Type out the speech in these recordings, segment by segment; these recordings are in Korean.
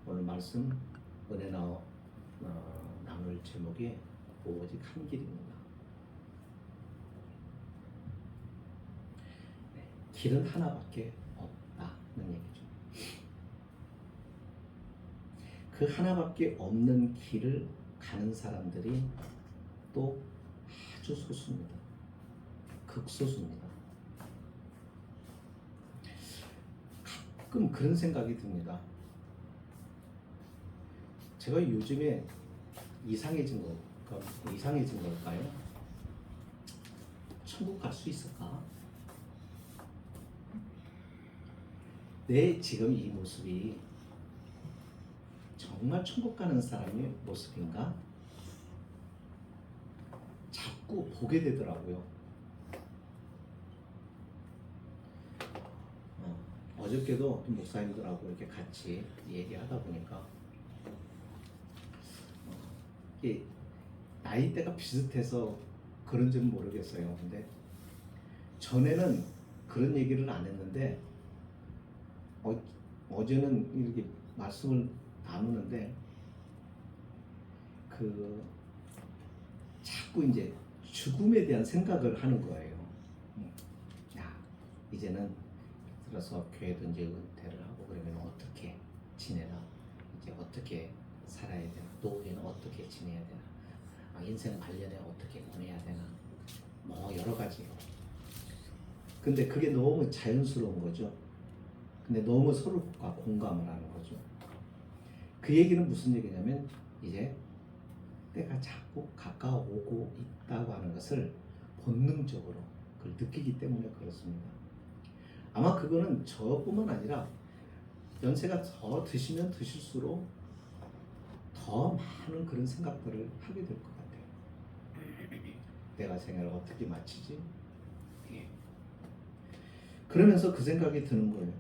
오늘 말씀 은혜 나눌 제목이 오직 한 길입니다. 길은 하나밖에 없다는 얘기죠. 그 하나밖에 없는 길을 가는 사람들이 또 아주 소수입니다. 극소수입니다. 가끔 그런 생각이 듭니다. 제가 요즘에 이상해진 걸까요? 천국 갈 수 있을까? 내 지금 이 모습이 정말 천국 가는 사람의 모습인가? 자꾸 보게 되더라고요. 어저께도 목사님들하고 이렇게 같이 얘기하다 보니까 나이대가 비슷해서 그런지는 모르겠어요. 근데 전에는 그런 얘기를 안 했는데 어제는 이렇게 말씀을 나누는데 자꾸 이제 죽음에 대한 생각을 하는 거예요. 야, 이제는 들어서 교회도 이제 은퇴를 하고 그러면 어떻게 지내나, 이제 어떻게 살아야 되나, 노후에는 어떻게 지내야 되나, 인생 말년에 어떻게 보내야 되나, 뭐 여러 가지요. 근데 그게 너무 자연스러운 거죠. 근데 너무 서로가 공감을 하는 거죠. 그 얘기는 무슨 얘기냐면 이제 때가 자꾸 가까워오고 있다고 하는 것을 본능적으로 그걸 느끼기 때문에 그렇습니다. 아마 그거는 저뿐만 아니라 연세가 더 드시면 드실수록 더 많은 그런 생각들을 하게 될 것 같아요. 내가 생애를 어떻게 마치지? 그러면서 그 생각이 드는 거예요.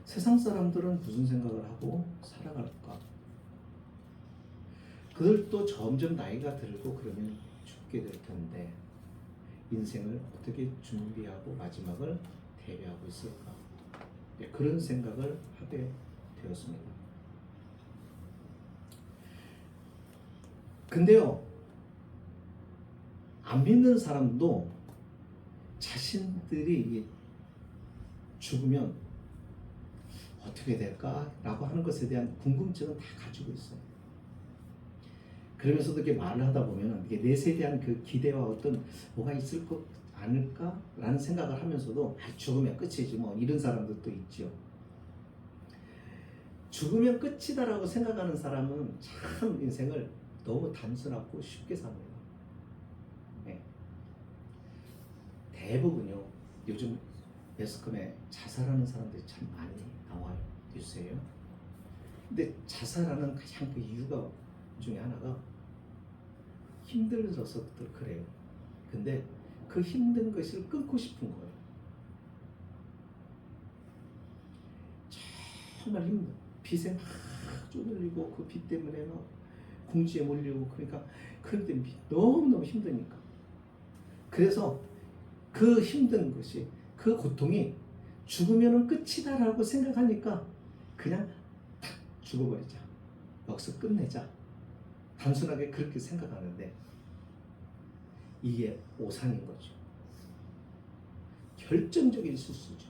세상 사람들은 무슨 생각을 하고 살아갈까? 그들도 점점 나이가 들고 그러면 죽게 될 텐데 인생을 어떻게 준비하고 마지막을 대비하고 있을까? 그런 생각을 하게 되었습니다. 근데요, 안 믿는 사람도 자신들이 죽으면 어떻게 될까라고 하는 것에 대한 궁금증은 다 가지고 있어요. 그러면서도 이렇게 말을 하다 보면 넷에 대한 그 기대와 어떤 뭐가 있을 것 않을까라는 생각을 하면서도 죽으면 끝이지 뭐 이런 사람들도 있죠. 죽으면 끝이다라고 생각하는 사람은 참 인생을 너무 단순하고 쉽게 삽니다. 네. 대부분요, 요즘 매스컴에 자살하는 사람들이 참 많이 나와요. 뉴스에요. 근데 자살하는 가장 그 이유가 중에 하나가 힘들어서 그래요. 근데 그 힘든 것을 끊고 싶은 거예요. 정말 힘들어. 빚에 막 쪼들리고 그 빚 때문에 막 궁지에 몰리고 그러니까 그런데 너무너무 힘드니까. 그래서 그 힘든 것이, 그 고통이 죽으면 끝이다라고 생각하니까 그냥 탁 죽어버리자. 여기서 끝내자. 단순하게 그렇게 생각하는데 이게 오산인 거죠. 결정적인 실수죠.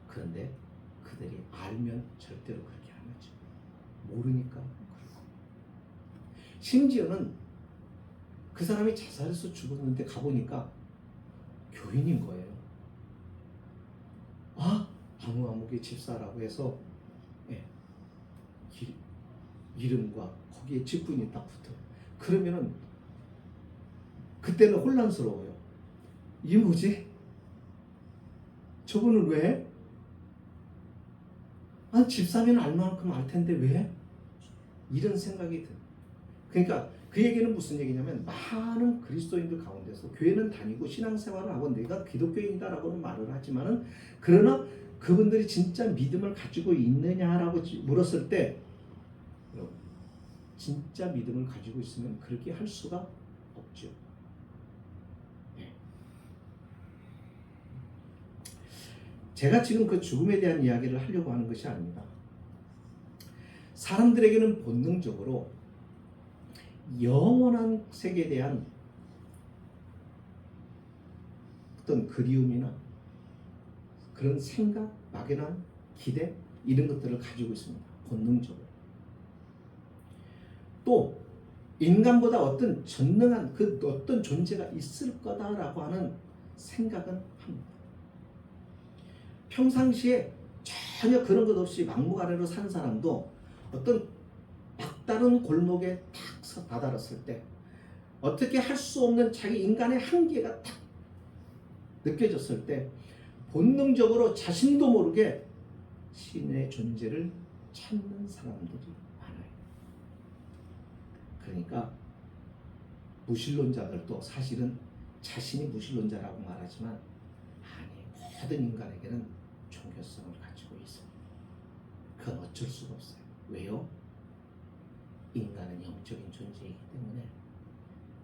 그런데 그들이 알면 절대로 그렇게 안 하죠. 모르니까 그렇고. 심지어는 그 사람이 자살해서 죽었는데 가보니까 교인인 거예요. 아무의 집사라고 해서 이름과 거기에 직분이 딱 붙어요. 그러면은 그때는 혼란스러워요. 이게 뭐지? 저분은 왜? 집사면 알 만큼 알 텐데 왜? 이런 생각이 든. 그러니까 그 얘기는 무슨 얘기냐면 많은 그리스도인들 가운데서 교회는 다니고 신앙생활을 하고 내가 기독교인이다라고는 말을 하지만은 그러나 그분들이 진짜 믿음을 가지고 있느냐라고 물었을 때 진짜 믿음을 가지고 있으면 그렇게 할 수가 없죠. 제가 지금 그 죽음에 대한 이야기를 하려고 하는 것이 아닙니다. 사람들에게는 본능적으로 영원한 세계에 대한 어떤 그리움이나 그런 생각, 막연한 기대 이런 것들을 가지고 있습니다. 본능적으로. 또 인간보다 어떤 전능한 그 어떤 존재가 있을 거다라고 하는 생각은 합니다. 평상시에 전혀 그런 것 없이 막무가내로 산 사람도 어떤 막다른 골목에 탁 다다랐을 때 어떻게 할 수 없는 자기 인간의 한계가 탁 느껴졌을 때 본능적으로 자신도 모르게 신의 존재를 찾는 사람들이 많아요. 그러니까 무신론자들도 사실은 자신이 무신론자라고 말하지만 아니, 모든 인간에게는 종교성을 가지고 있어요. 그건 어쩔 수가 없어요. 왜요? 인간은 영적인 존재이기 때문에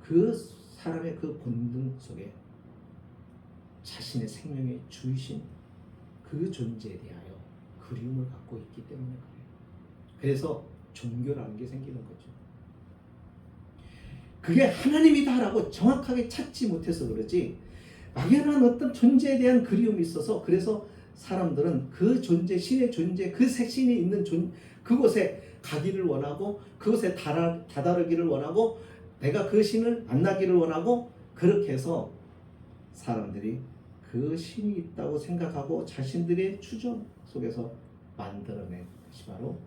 그 사람의 그 본능 속에 자신의 생명의 주이신 그 존재에 대하여 그리움을 갖고 있기 때문에 그래요. 그래서 종교라는 게 생기는 거죠. 그게 하나님이다라고 정확하게 찾지 못해서 그러지 막연한 어떤 존재에 대한 그리움이 있어서 그래서 사람들은 그 존재, 신의 존재, 그 신이 있는 그곳에 가기를 원하고 그곳에 다다르기를 원하고 내가 그 신을 만나기를 원하고 그렇게 해서 사람들이 그 신이 있다고 생각하고 자신들의 추정 속에서 만들어낸 것이 바로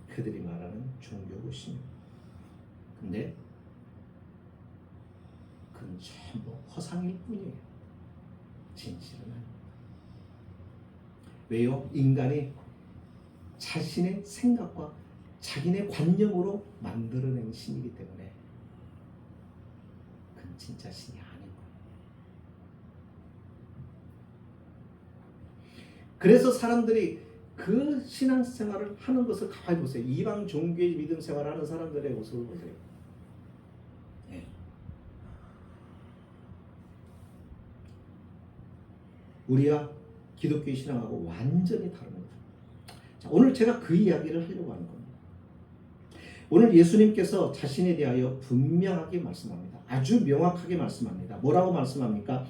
그들이 말하는 종교고 신입니다. 근데 그건 전부 허상일 뿐이에요. 진실은 아닙니다. 왜요? 인간이 자신의 생각과 자기네 관념으로 만들어낸 신이기 때문에 그건 진짜 신이 아닌 거예요. 그래서 사람들이 그 신앙생활을 하는 것을 가만히 보세요. 이방 종교의 믿음 생활을 하는 사람들의 모습을 보세요. 네. 우리가 기독교의 신앙하고 완전히 다릅니다. 자, 오늘 제가 그 이야기를 하려고 하는 겁니다. 오늘 예수님께서 자신에 대하여 분명하게 말씀합니다. 아주 명확하게 말씀합니다. 뭐라고 말씀합니까?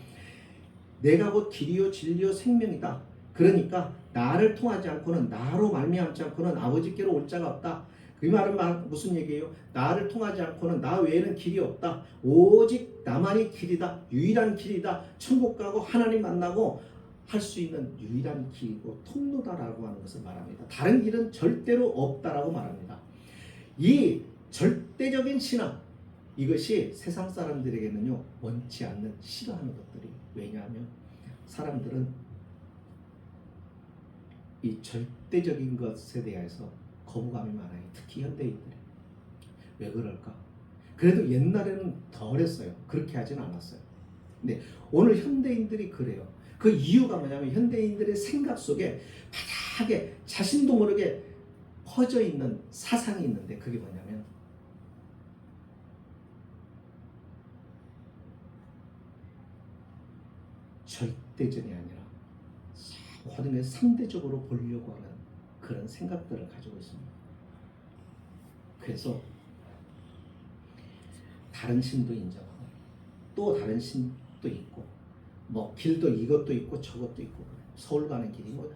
내가 곧 길이요 진리요 생명이다. 그러니까 나를 통하지 않고는 나로 말미암지 않고는 아버지께로 올 자가 없다. 그 말은 무슨 얘기예요? 나를 통하지 않고는 나 외에는 길이 없다. 오직 나만이 길이다. 유일한 길이다. 천국 가고 하나님 만나고 할 수 있는 유일한 길이고 통로다라고 하는 것을 말합니다. 다른 길은 절대로 없다라고 말합니다. 이 절대적인 신앙, 이것이 세상 사람들에게는요 원치 않는 싫어하는 것들이, 왜냐하면 사람들은 이 절대적인 것에 대해서 거부감이 많아요. 특히 현대인들이. 왜 그럴까? 그래도 옛날에는 덜했어요. 그렇게 하진 않았어요. 근데 오늘 현대인들이 그래요. 그 이유가 뭐냐면 현대인들의 생각 속에 바닥에 자신도 모르게 퍼져 있는 사상이 있는데 그게 뭐냐면 절대적이 아니라 모든 게 상대적으로 보려고 하는 그런 생각들을 가지고 있습니다. 그래서 다른 신도 인정하고 또 다른 신도 있고 뭐 길도 이것도 있고 저것도 있고 서울 가는 길이 뭐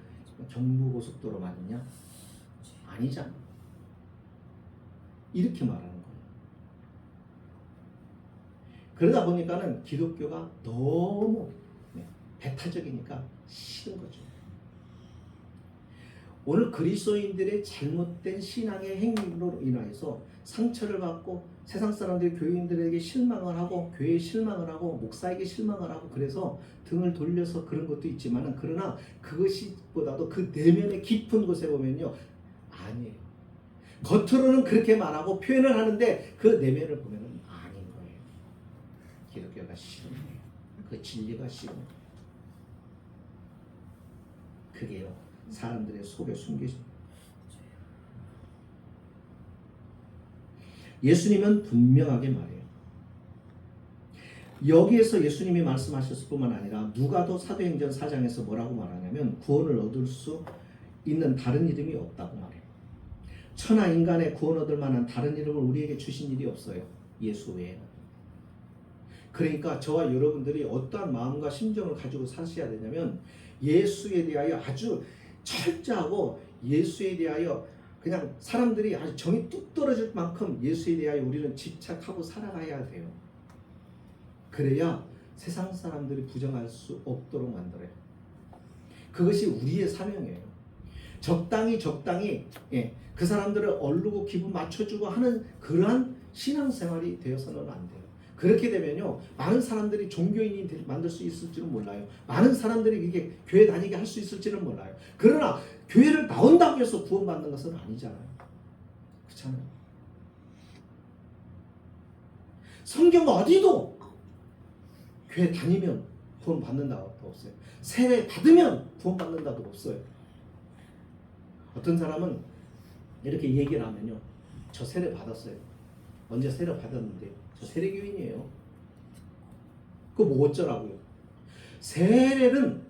경부고속도로 맞느냐? 아니잖아. 이렇게 말하는 거예요. 그러다 보니까는 기독교가 너무 배타적이니까 싫은 거죠. 오늘 그리스도인들의 잘못된 신앙의 행위로 인하여서 상처를 받고 세상 사람들이 교인들에게 실망을 하고 교회에 실망을 하고 목사에게 실망을 하고 그래서 등을 돌려서 그런 것도 있지만은 그러나 그것이 보다도 그 내면의 깊은 곳에 보면요 아니에요. 겉으로는 그렇게 말하고 표현을 하는데 그 내면을 보면은 아닌 거예요. 기독교가 싫은 거예요. 그 진리가 싫은 거예요. 그게요 사람들의 속에 숨겨집니다. 예수님은 분명하게 말해요. 여기에서 예수님이 말씀하셨을 뿐만 아니라 누가도 사도행전 4장에서 뭐라고 말하냐면 구원을 얻을 수 있는 다른 이름이 없다고 말해요. 천하 인간의 구원 얻을 만한 다른 이름을 우리에게 주신 일이 없어요. 예수 외에는. 그러니까 저와 여러분들이 어떠한 마음과 심정을 가지고 사셔야 되냐면 예수에 대하여 아주 철저하고 예수에 대하여 그냥 사람들이 아주 정이 뚝 떨어질 만큼 예수에 대하여 우리는 집착하고 살아가야 돼요. 그래야 세상 사람들이 부정할 수 없도록 만들어요. 그것이 우리의 사명이에요. 적당히 그 사람들을 얼르고 기분 맞춰주고 하는 그러한 신앙생활이 되어서는 안 돼요. 그렇게 되면요 많은 사람들이 종교인이 만들 수 있을지는 몰라요. 많은 사람들이 이게 교회 다니게 할 수 있을지는 몰라요. 그러나 교회를 나온다고 해서 구원받는 것은 아니잖아요. 그렇잖아요. 성경 어디도 교회 다니면 구원 받는다고 없어요. 세례 받으면 구원 받는다도 없어요. 어떤 사람은 이렇게 얘기를 하면요, 저 세례 받았어요. 언제 세례 받았는데 저 세례교인이에요. 그거 뭐 어쩌라고요? 세례는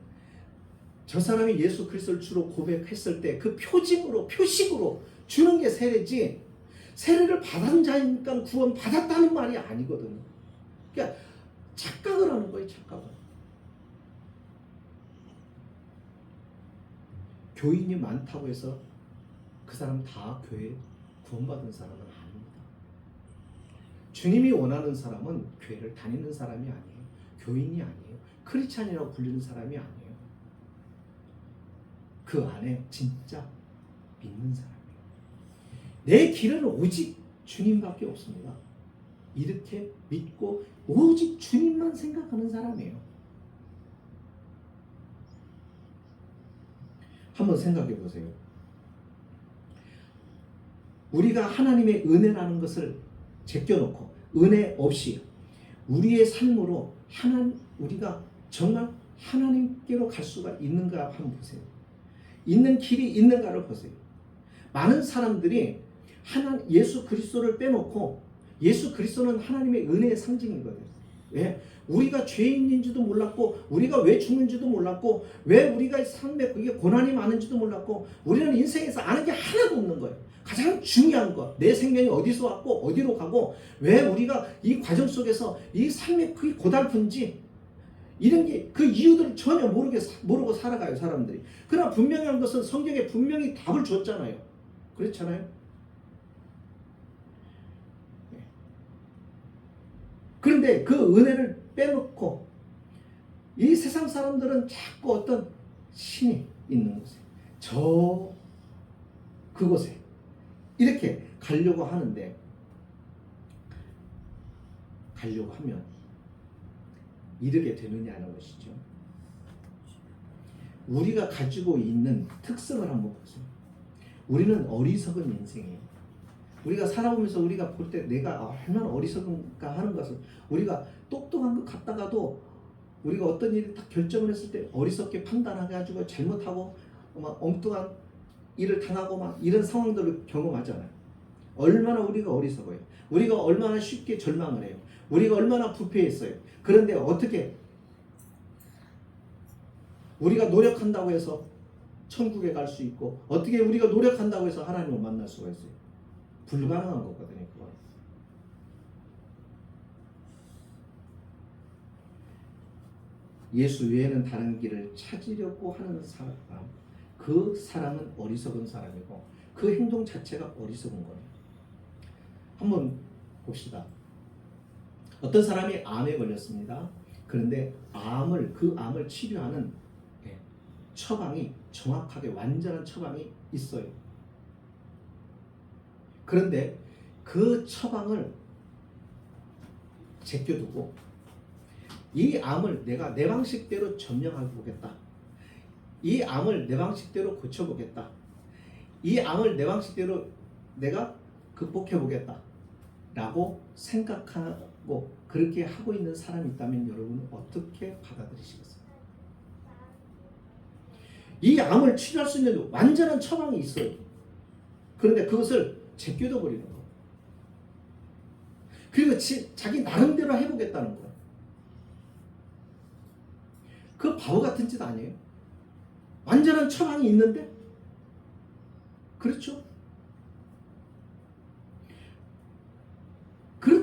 저 사람이 예수 그리스도를 주로 고백했을 때 그 표식으로 주는 게 세례지, 세례를 받은 자니까 구원 받았다는 말이 아니거든요. 그러니까 착각을 하는 거예요. 착각을. 교인이 많다고 해서 그 사람 다 교회 구원받은 사람은 아닙니다. 주님이 원하는 사람은 교회를 다니는 사람이 아니에요. 교인이 아니에요. 크리스찬이라고 불리는 사람이 아니에요. 그 안에 진짜 믿는 사람이에요. 내 길은 오직 주님밖에 없습니다. 이렇게 믿고 오직 주님만 생각하는 사람이에요. 한번 생각해 보세요. 우리가 하나님의 은혜라는 것을 제껴놓고 은혜 없이 우리의 삶으로 우리가 정말 하나님께로 갈 수가 있는가 한번 보세요. 있는 길이 있는가를 보세요. 많은 사람들이 예수 그리스도를 빼놓고, 예수 그리스도는 하나님의 은혜의 상징이거든요. 왜? 우리가 죄인인지도 몰랐고, 우리가 왜 죽는지도 몰랐고, 왜 우리가 삶에 그게 고난이 많은지도 몰랐고, 우리는 인생에서 아는 게 하나도 없는 거예요. 가장 중요한 거, 내 생명이 어디서 왔고 어디로 가고, 왜 우리가 이 과정 속에서 이 삶이 그게 고달픈지, 이런 게 그 이유들을 전혀 모르고 살아가요, 사람들이. 그러나 분명한 것은 성경에 분명히 답을 줬잖아요. 그렇잖아요. 그런데 그 은혜를 빼놓고 이 세상 사람들은 자꾸 어떤 신이 있는 곳에, 그곳에 이렇게 가려고 하는데, 가려고 하면 이르게 되느냐는 것이죠. 우리가 가지고 있는 특성을 한번 보세요. 우리는 어리석은 인생이에요. 우리가 살아보면서 우리가 볼 때 내가 얼마나 어리석은가 하는 것을, 우리가 똑똑한 것 같다가도 우리가 어떤 일을 딱 결정을 했을 때 어리석게 판단해가지고 잘못하고 막 엉뚱한 일을 당하고 막 이런 상황들을 경험하잖아요. 얼마나 우리가 어리석어요. 우리가 얼마나 쉽게 절망을 해요. 우리가 얼마나 부패했어요. 그런데 어떻게 우리가 노력한다고 해서 천국에 갈 수 있고, 어떻게 우리가 노력한다고 해서 하나님을 만날 수가 있어요. 불가능한 거거든요. 그건. 예수 외에는 다른 길을 찾으려고 하는 사람, 그 사람은 어리석은 사람이고 그 행동 자체가 어리석은 거예요. 한번 봅시다. 어떤 사람이 암에 걸렸습니다. 그런데 그 암을 치료하는 처방이 정확하게 완전한 처방이 있어요. 그런데 그 처방을 제껴두고 이 암을 내가 내 방식대로 점령하고 보겠다. 이 암을 내 방식대로 고쳐보겠다. 이 암을 내 방식대로 내가 극복해보겠다 라고 생각하고 그렇게 하고 있는 사람이 있다면 여러분은 어떻게 받아들이시겠어요? 이 암을 치료할 수 있는 완전한 처방이 있어요. 그런데 그것을 제껴둬 버리는 거. 그리고 자기 나름대로 해보겠다는 거야. 그 바보 같은 짓 아니에요? 완전한 처방이 있는데? 그렇죠?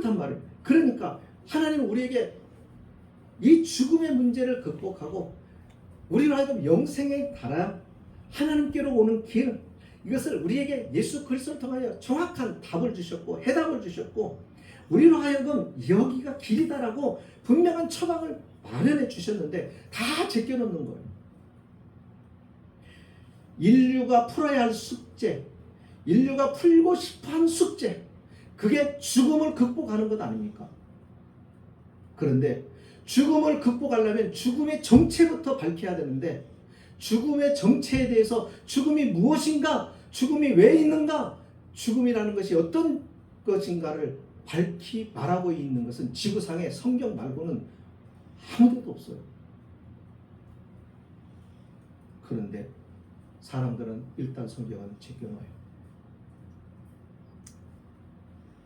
그렇단 말이에요. 그러니까 하나님은 우리에게 이 죽음의 문제를 극복하고 우리로 하여금 영생에 달아 하나님께로 오는 길, 이것을 우리에게 예수 그리스도를 통하여 정확한 답을 주셨고 해답을 주셨고 우리로 하여금 여기가 길이다라고 분명한 처방을 마련해 주셨는데 다 제껴놓는 거예요. 인류가 풀어야 할 숙제, 인류가 풀고 싶어하는 숙제, 그게 죽음을 극복하는 것 아닙니까? 그런데 죽음을 극복하려면 죽음의 정체부터 밝혀야 되는데 죽음의 정체에 대해서 죽음이 무엇인가, 죽음이 왜 있는가, 죽음이라는 것이 어떤 것인가를 밝히 말하고 있는 것은 지구상에 성경 말고는 아무데도 없어요. 그런데 사람들은 일단 성경은 제껴놔요.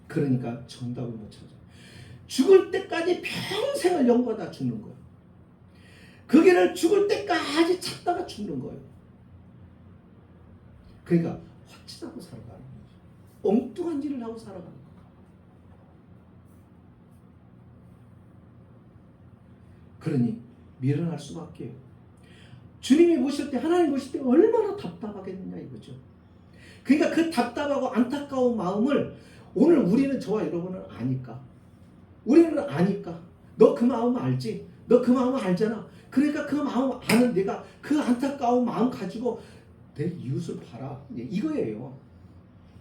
그러니까 정답을 못 찾아요. 죽을 때까지 평생을 연구하다 죽는 거예요. 그 길을 죽을 때까지 찾다가 죽는 거예요. 그러니까 헛짓하고 살아가는 거죠. 엉뚱한 일을 하고 살아가는 거예요. 그러니 미련할 수밖에. 주님이 모실 때, 하나님 모실 때 얼마나 답답하겠느냐 이거죠. 그러니까 그 답답하고 안타까운 마음을 오늘 우리는, 저와 여러분은 아니까. 우리는 아니까. 너 그 마음 알지? 너 그 마음 알잖아. 그러니까 그 마음 아는 내가 그 안타까운 마음 가지고 내 이웃을 봐라. 이거예요.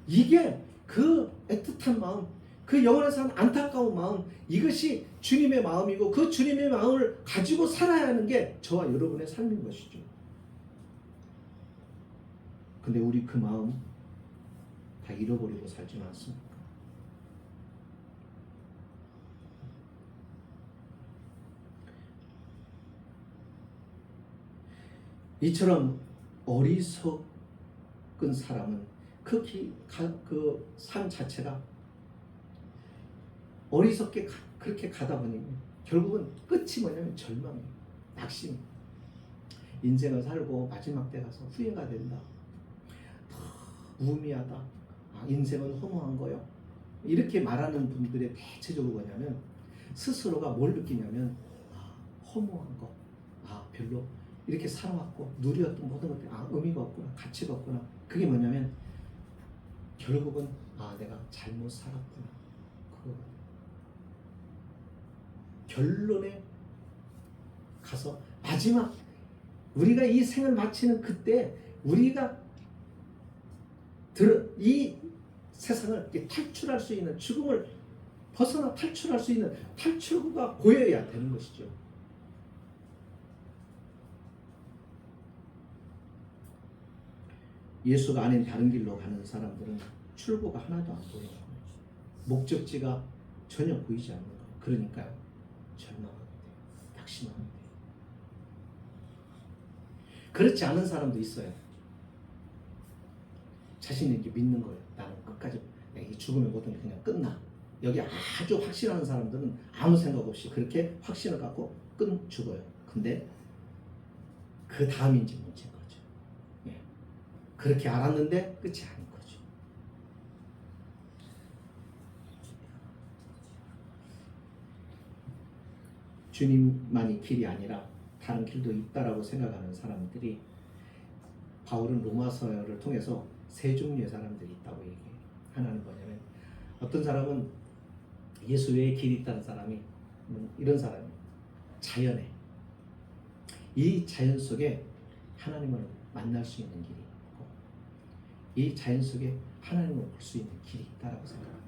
이게 그 애틋한 마음, 그 영혼에서 한 안타까운 마음, 이것이 주님의 마음이고 그 주님의 마음을 가지고 살아야 하는 게 저와 여러분의 삶인 것이죠. 근데 우리 그 마음 다 잃어버리고 살지 않습니까? 이처럼 어리석은 사람은 그 삶 자체가 어리석게 그렇게 가다 보니 결국은 끝이 뭐냐면 절망이에요. 낙심. 인생을 살고 마지막 때 가서 후회가 된다. 무의미하다. 인생은 허무한 거요. 이렇게 말하는 분들의 대체적으로 뭐냐면 스스로가 뭘 느끼냐면 허무한 거. 별로 이렇게 살아왔고 누렸던 모든 것들이 의미가 없구나. 가치가 없구나. 그게 뭐냐면 결국은 내가 잘못 살았구나. 그거 결론에 가서 마지막 우리가 이 생을 마치는 그때 우리가 이 세상을 탈출할 수 있는, 죽음을 벗어나 탈출할 수 있는 탈출구가 보여야 되는 것이죠. 예수가 아닌 다른 길로 가는 사람들은 출구가 하나도 안 보여요. 목적지가 전혀 보이지 않는 거예요. 그러니까요, 절망하게 돼요. 낙심하게 돼요. 그렇지 않은 사람도 있어요. 자신이 이렇게 믿는 거예요. 나는 끝까지 이 죽음의 모든 그냥 끝나. 여기 아주 확신하는 사람들은 아무 생각 없이 그렇게 확신을 갖고 죽어요. 근데 그 다음이 이제 문제인 거죠. 그렇게 알았는데 끝이 아닌 거죠. 주님만이 길이 아니라 다른 길도 있다라고 생각하는 사람들이, 바울은 로마서를 통해서 세 종류의 사람들이 있다고 얘기해요. 하나는 뭐냐면 어떤 사람은 예수 외에 길이 있다는 사람이 이런 사람이에요. 자연에, 이 자연 속에 하나님을 만날 수 있는 길이 있고 이 자연 속에 하나님을 볼 수 있는 길이 있다라고 생각합니다.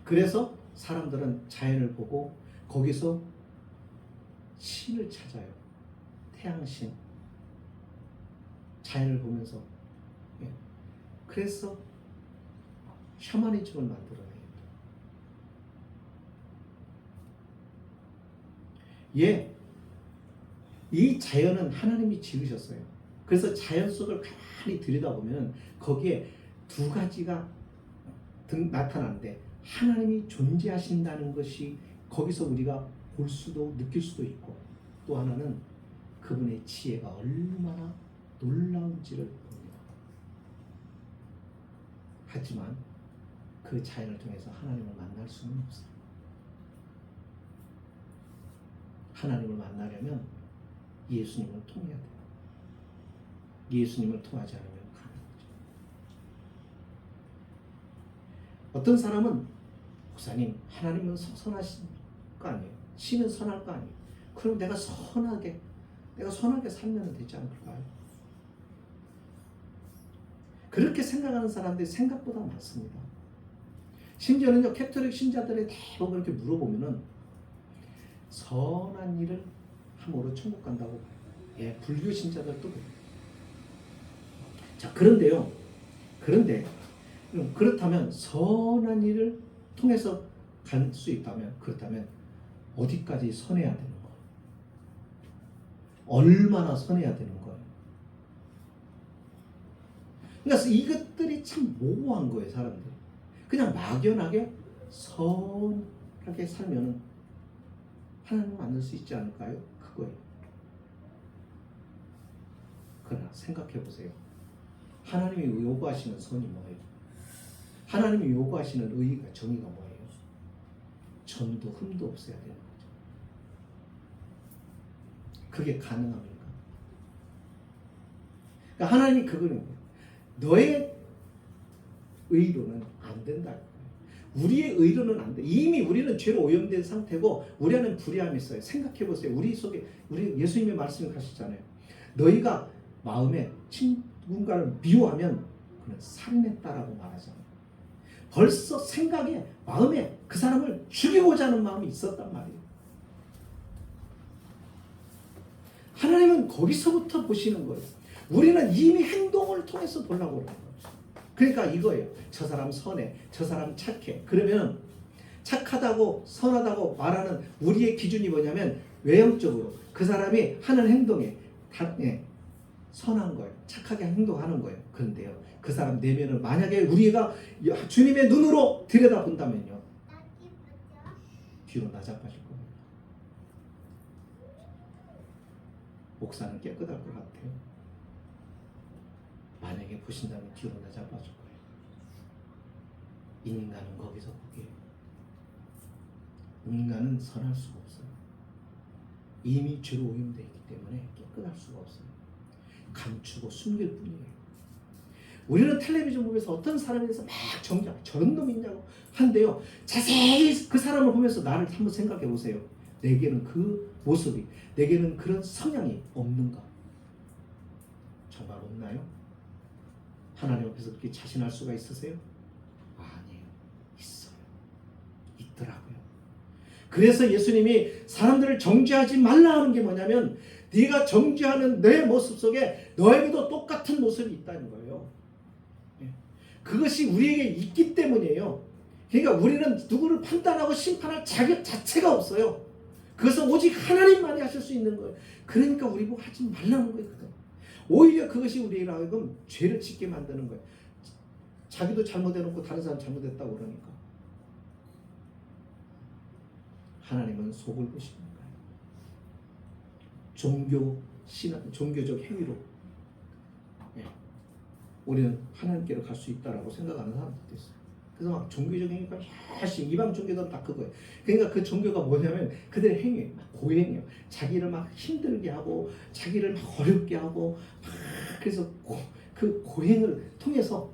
그래서 사람들은 자연을 보고 거기서 신을 찾아요. 태양신. 자연을 보면서. 그래서 샤머니즘을 만들어내요. 이 자연은 하나님이 지으셨어요. 그래서 자연 속을 가만히 들여다보면 거기에 두 가지가 나타나는데, 하나님이 존재하신다는 것이 거기서 우리가 볼 수도 느낄 수도 있고, 또 하나는 그분의 지혜가 얼마나 놀라운지를 봅니다. 하지만 그 자연을 통해서 하나님을 만날 수는 없어요. 하나님을 만나려면 예수님을 통해야 돼요. 예수님을 통하지 않으면 가능하죠. 어떤 사람은 목사님, 하나님은 선하신 거 아니에요? 신은 선할 거 아니에요? 그럼 내가 선하게 살면 되지 않을까요? 그렇게 생각하는 사람들이 생각보다 많습니다. 심지어는요, 캐톨릭 신자들의 대부분 이렇게 물어보면은 선한 일을 함으로 천국 간다고 봐요. 예, 불교 신자들도 그래요. 자, 그런데 그렇다면 선한 일을 통해서 갈 수 있다면, 그렇다면 어디까지 선해야 되는 거예요? 얼마나 선해야 되는 거예요? 그러니까 이것들이 참 모호한 거예요, 사람들이. 그냥 막연하게 선하게 살면은 하나님을 만날 수 있지 않을까요? 그거예요. 그러나 생각해 보세요. 하나님이 요구하시는 선이 뭐예요? 하나님이 요구하시는 의의가, 정의가 뭐예요? 전도 흠도 없어야 되는 거죠. 그게 가능합니까? 그러니까 하나님이 그거는 거예요. 너의 의로는 안 된다. 우리의 의로는 안 돼. 이미 우리는 죄로 오염된 상태고 우리 안에 불의함이 있어요. 생각해 보세요. 우리 속에 우리 예수님의 말씀을 하시잖아요. 너희가 마음에 누군가를 미워하면 그는 살인했다라고 말하잖아요. 벌써 생각에 마음에 그 사람을 죽이고자 하는 마음이 있었단 말이에요. 하나님은 거기서부터 보시는 거예요. 우리는 이미 행동을 통해서 보려고 그러는 거예요. 그러니까 이거예요. 저 사람 선해, 저 사람 착해. 그러면 착하다고 선하다고 말하는 우리의 기준이 뭐냐면 외형적으로 그 사람이 하는 행동에 선한 거예요. 착하게 행동하는 거예요. 그런데요, 그 사람 내면을 만약에 우리가 주님의 눈으로 들여다본다면요, 뒤로 나자빠질 겁니다. 목사는 깨끗할 것 같아요. 만약에 보신다면 뒤로 나자빠질 거예요. 인간은 거기서 거기에요. 인간은 선할 수가 없어요. 이미 죄로 오염되어 있기 때문에 깨끗할 수가 없어요. 감추고 숨길 뿐이에요. 우리는 텔레비전 보면서 어떤 사람에 대해서 막 정죄, 저런 놈이 있냐고 한데요, 자세히 그 사람을 보면서 나를 한번 생각해 보세요. 내게는 그 모습이, 내게는 그런 성향이 없는가? 정말 없나요? 하나님 앞에서 그렇게 자신할 수가 있으세요? 아니에요. 있어요. 있더라고요. 그래서 예수님이 사람들을 정죄하지 말라 하는 게 뭐냐면, 네가 정죄하는 내 모습 속에 너에게도 똑같은 모습이 있다는 거예요. 그것이 우리에게 있기 때문이에요. 그러니까 우리는 누구를 판단하고 심판할 자격 자체가 없어요. 그것은 오직 하나님만이 하실 수 있는 거예요. 그러니까 우리 보고 하지 말라는 거예요. 오히려 그것이 우리를 하여금 죄를 짓게 만드는 거예요. 자기도 잘못해놓고 다른 사람 잘못했다고 그러니까. 하나님은 속을 보시는 거예요. 종교적 행위로 우리는 하나님께로 갈 수 있다라고 생각하는 사람들도 있어요. 그래서 막 종교적 행위가 훨씬 이방 종교들은 다 그거예요. 그러니까 그 종교가 뭐냐면 그들의 행위, 막 고행이에요. 자기를 막 힘들게 하고 자기를 막 어렵게 하고 막 그래서 그 고행을 통해서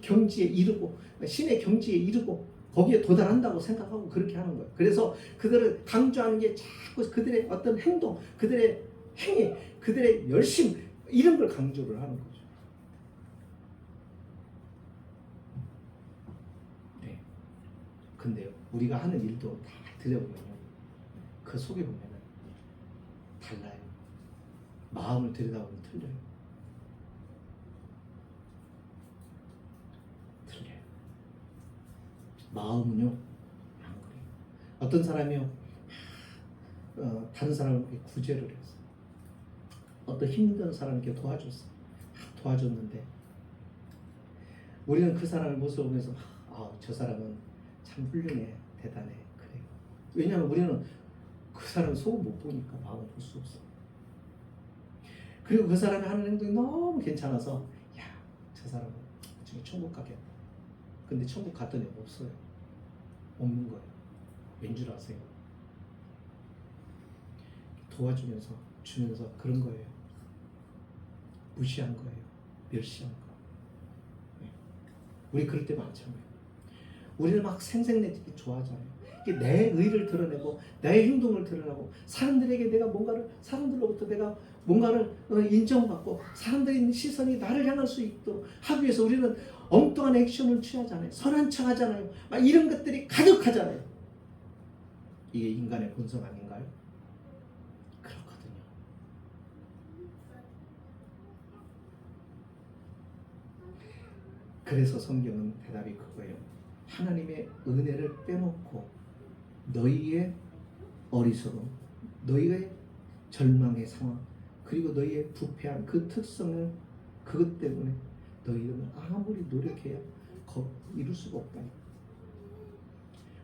경지에 이르고 신의 경지에 이르고 거기에 도달한다고 생각하고 그렇게 하는 거예요. 그래서 그들을 강조하는 게 자꾸 그들의 어떤 행동, 그들의 행위, 그들의 열심 이런 걸 강조를 하는 거죠. 근데요, 우리가 하는 일도 다 들여보면요, 그 속에 보면은 달라요. 마음을 들여다보면 틀려요. 마음은요, 안 그래요. 어떤 사람이요, 다른 사람을 구제를 했어. 어떤 힘든 사람에게 도와줬어. 도와줬는데 우리는 그 사람의 모습을 보면서 저 사람은 참 훌륭해, 대단해, 그래요. 왜냐하면 우리는 그 사람 속을 못 보니까 마음을 볼 수 없어. 그리고 그 사람이 하는 행동이 너무 괜찮아서 저 사람은 중에 천국 가겠다. 근데 천국 갔더니 없어요. 없는 거예요. 왠 줄 아세요? 도와주면서 주면서 그런 거예요. 무시한 거예요. 멸시한 거. 네. 우리 그럴 때 많잖아요. 우리는 막 생색내기 좋아하잖아요. 내 의를 드러내고 나의 행동을 드러내고 사람들에게 내가 뭔가를 사람들로부터 내가 뭔가를 인정받고 사람들의 시선이 나를 향할 수 있도록 하기 위해서 우리는 엉뚱한 액션을 취하잖아요. 선한 척 하잖아요. 막 이런 것들이 가득하잖아요. 이게 인간의 본성 아닌가요? 그렇거든요. 그래서 성경은 대답이 그거예요. 하나님의 은혜를 빼놓고 너희의 어리석음, 너희의 절망의 상황, 그리고 너희의 부패한 그 특성을 그것 때문에 너희들은 아무리 노력해야 이룰 수가 없다.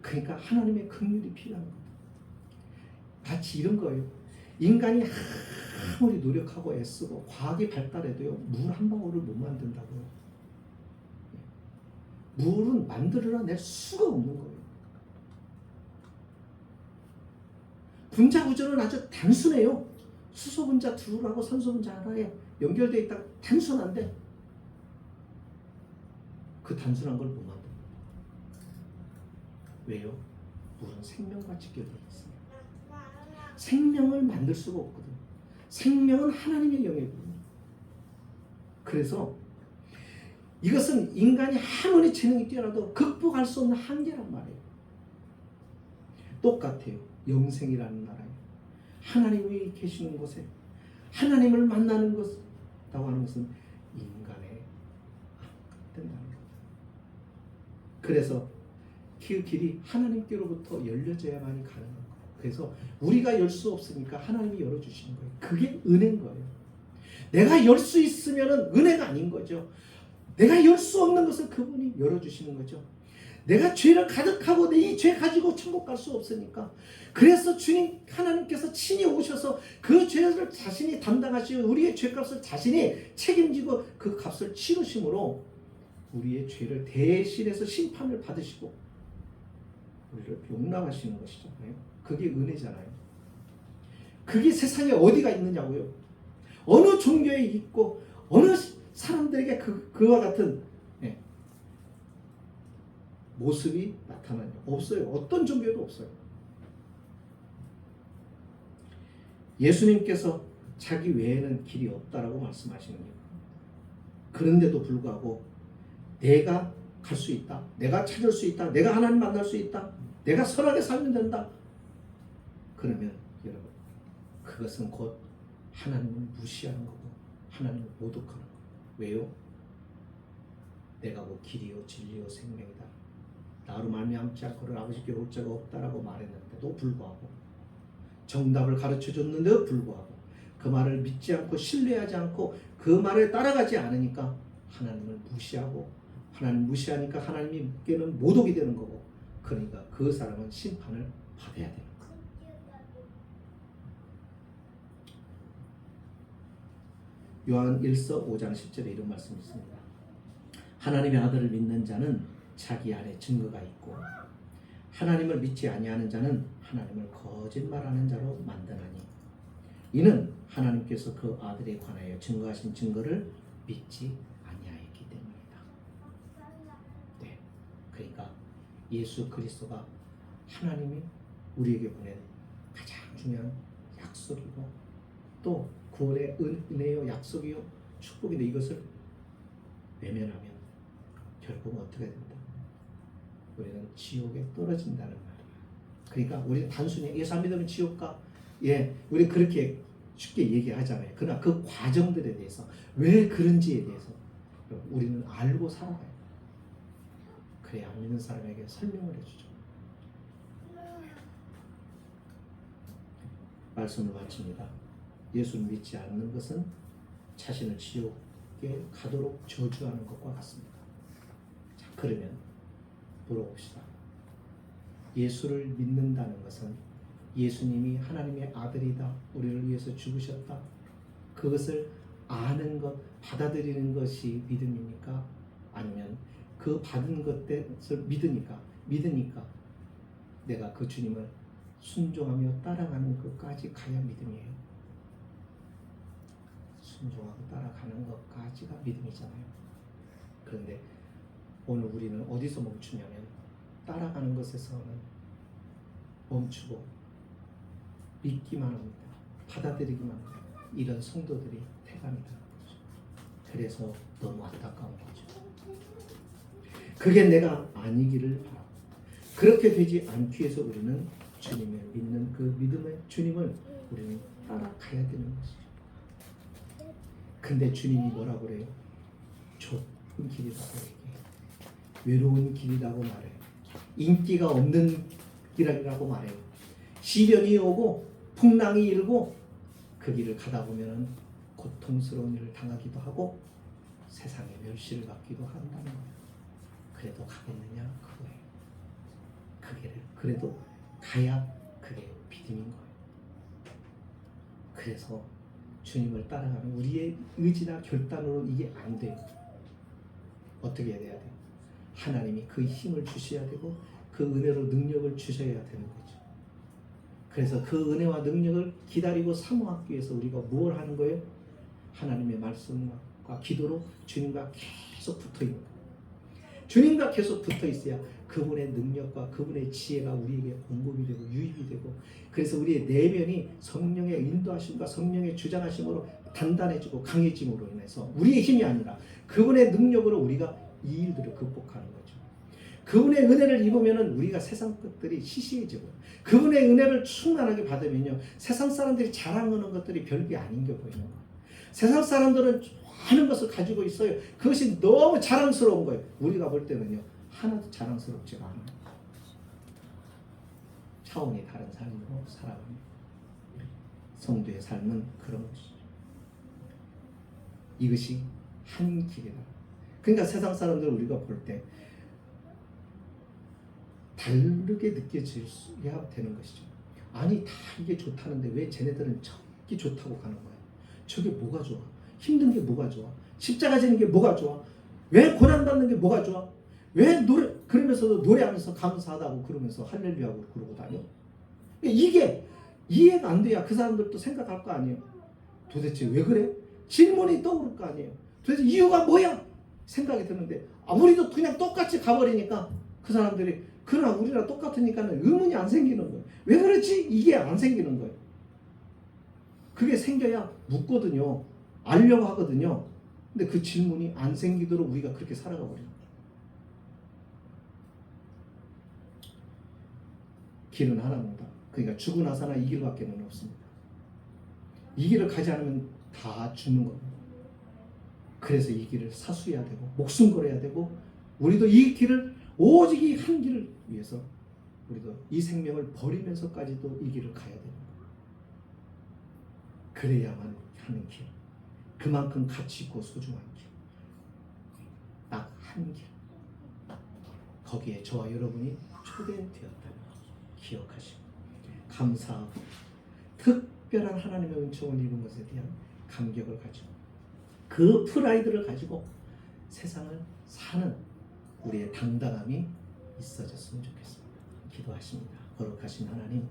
그러니까 하나님의 긍휼이 필요한 겁니다. 마치 이런 거예요. 인간이 아무리 노력하고 애쓰고 과학이 발달해도요, 물 한 방울을 못 만든다고요. 물은 만들어낼 수가 없는 거예요. 분자 구조는 아주 단순해요. 수소 분자 둘하고 산소 분자 하나에 연결되어 있다. 단순한데 그 단순한 걸 못 만듭니다. 왜요? 물은 생명과 직결되어 있습니다. 생명을 만들 수가 없거든요. 생명은 하나님의 영역이거든요. 그래서 이것은 인간이 아무리 재능이 뛰어나도 극복할 수 없는 한계란 말이에요. 똑같아요. 영생이라는 나라에 하나님이 계시는 곳에 하나님을 만나는 것이라고 하는 것은 인간의 된다는 거예요. 그래서 그 길이 하나님께로부터 열려져야만이 가능한 거예요. 그래서 우리가 열 수 없으니까 하나님이 열어주시는 거예요. 그게 은혜인 거예요. 내가 열 수 있으면 은혜가 아닌 거죠. 내가 열 수 없는 것을 그분이 열어주시는 거죠. 내가 죄를 가득하고 내 이 죄 가지고 천국 갈 수 없으니까. 그래서 주님 하나님께서 친히 오셔서 그 죄를 자신이 담당하시고 우리의 죄값을 자신이 책임지고 그 값을 치르심으로 우리의 죄를 대신해서 심판을 받으시고 우리를 용납하시는 것이잖아요. 그게 은혜잖아요. 그게 세상에 어디가 있느냐고요. 어느 종교에 있고 어느 사람들에게 그와 같은 모습이 나타나냐? 없어요. 어떤 종교에도 없어요. 예수님께서 자기 외에는 길이 없다라고 말씀하시는 거예요. 그런데도 불구하고 내가 갈 수 있다. 내가 찾을 수 있다. 내가 하나님 만날 수 있다. 내가 선하게 살면 된다. 그러면 여러분 그것은 곧 하나님을 무시하는 거고 하나님을 모독하는 거예요. 왜요? 내가 곧 길이요 진리요 생명이다. 나로 말미암지 않고는 아버지께 올 자가 없다라고 말했는데도 불구하고 정답을 가르쳐줬는데도 불구하고 그 말을 믿지 않고 신뢰하지 않고 그 말에 따라가지 않으니까 하나님을 무시하고 하나님 무시하니까 하나님께는 모독이 되는 거고 그러니까 그 사람은 심판을 받아야 되는 거예요. 요한 1서 5장 10절에 이런 말씀이 있습니다. 하나님의 아들을 믿는 자는 자기 안에 증거가 있고 하나님을 믿지 아니하는 자는 하나님을 거짓말하는 자로 만드나니 이는 하나님께서 그 아들에 관하여 증거하신 증거를 믿지 아니하였기 때문이다. 네, 그러니까 예수 그리스도가 하나님이 우리에게 보낸 가장 중요한 약속이고 또 구원의 은혜요 약속이요 축복인데 이것을 외면하면 결국은 어떻게 된다? 우리는 지옥에 떨어진다는 말이에요. 그러니까 우리는 단순히 예수 안 믿으면 지옥 가. 우리 그렇게 쉽게 얘기하잖아요. 그러나 그 과정들에 대해서 왜 그런지에 대해서 우리는 알고 살아가요. 그래야 안 믿는 사람에게 설명을 해주죠. 말씀을 마칩니다. 예수를 믿지 않는 것은 자신을 지옥에 가도록 저주하는 것과 같습니다. 자, 그러면 물어봅시다. 예수를 믿는다는 것은 예수님이 하나님의 아들이다. 우리를 위해서 죽으셨다. 그것을 아는 것, 받아들이는 것이 믿음입니까? 아니면 그 받은 것을 믿으니까 내가 그 주님을 순종하며 따라가는 것까지 가야 믿음이에요. 순종하고 따라가는 것까지가 믿음이잖아요. 그런데 오늘 우리는 어디서 멈추냐면 따라가는 것에서는 멈추고 믿기만 합니다. 받아들이기만 합니다. 이런 성도들이 태감이 되는 거죠. 그래서 너무 안타까운 거죠. 그게 내가 아니기를 바라고, 그렇게 되지 않기 위해서 우리는 주님을 믿는 그 믿음의 주님을 우리는 따라가야 되는 것이죠. 근데 주님이 뭐라고 그래요? 좁은 길이라고 얘기해요. 외로운 길이라고 말해요. 인기가 없는 길이라고 말해요. 시련이 오고 풍랑이 일고 그 길을 가다 보면 고통스러운 일을 당하기도 하고 세상에 멸시를 받기도 한다는 거예요. 그래도 가겠느냐? 그거예요. 그 길을 그래도 가야 그게 믿음인 거예요. 그래서 주님을 따라가는 우리의 의지나 결단으로 이게 안 돼요. 어떻게 해야 돼요? 하나님이 그 힘을 주셔야 되고 그 은혜로 능력을 주셔야 되는 거죠. 그래서 그 은혜와 능력을 기다리고 사모하기 위해서 우리가 뭘 하는 거예요? 하나님의 말씀과 기도로 주님과 계속 붙어 있는 거예요. 주님과 계속 붙어 있어야 그분의 능력과 그분의 지혜가 우리에게 공급이 되고 유입이 되고, 그래서 우리의 내면이 성령의 인도하심과 성령의 주장하심으로 단단해지고 강해짐으로 인해서 우리의 힘이 아니라 그분의 능력으로 우리가 이 일들을 극복하는 거죠. 그분의 은혜를 입으면 우리가 세상 것들이 시시해지고, 그분의 은혜를 충만하게 받으면요 세상 사람들이 자랑하는 것들이 별게 아닌 게 보이는 거예요. 세상 사람들은 많은 것을 가지고 있어요. 그것이 너무 자랑스러운 거예요. 우리가 볼 때는요 하나도 자랑스럽지가 않아요. 차원이 다른 삶으로 살아갑니다. 성도의 삶은 그런 것이죠. 이것이 한 길이다. 그러니까 세상 사람들 우리가 볼 때 다르게 느껴져야 되는 것이죠. 아니 다 이게 좋다는데 왜 쟤네들은 저게 좋다고 가는 거야? 저게 뭐가 좋아? 힘든 게 뭐가 좋아? 십자가 지는 게 뭐가 좋아? 왜 고난받는 게 뭐가 좋아? 왜 그러면서도 노래하면서 감사하다고 그러면서 할렐루야고 그러고 다녀? 이게 이해가 안 돼야 그 사람들도 생각할 거 아니에요. 도대체 왜 그래? 질문이 떠오를 거 아니에요. 도대체 이유가 뭐야? 생각이 드는데 우리도 그냥 똑같이 가버리니까 그 사람들이 그러나 우리랑 똑같으니까는 의문이 안 생기는 거예요. 왜 그렇지? 이게 안 생기는 거예요. 그게 생겨야 묻거든요. 알려고 하거든요. 근데 그 질문이 안 생기도록 우리가 그렇게 살아가 버려요. 길은 하나입니다. 그러니까 죽고 나서나 이 길밖에는 없습니다. 이 길을 가지 않으면 다 죽는 겁니다. 그래서 이 길을 사수해야 되고 목숨 걸어야 되고, 우리도 이 길을 오직 이 한 길을 위해서 우리도 이 생명을 버리면서까지도 이 길을 가야 됩니다. 그래야만 하는 길, 그만큼 가치 있고 소중한 길, 딱 한 길, 거기에 저와 여러분이 초대되었다는 것 기억하시고 감사하고 특별한 하나님의 은총을 입은 것에 대한 감격을 가지고 그 프라이드를 가지고 세상을 사는 우리의 당당함이 있어졌으면 좋겠습니다. 기도하십니다. 거룩하신 하나님,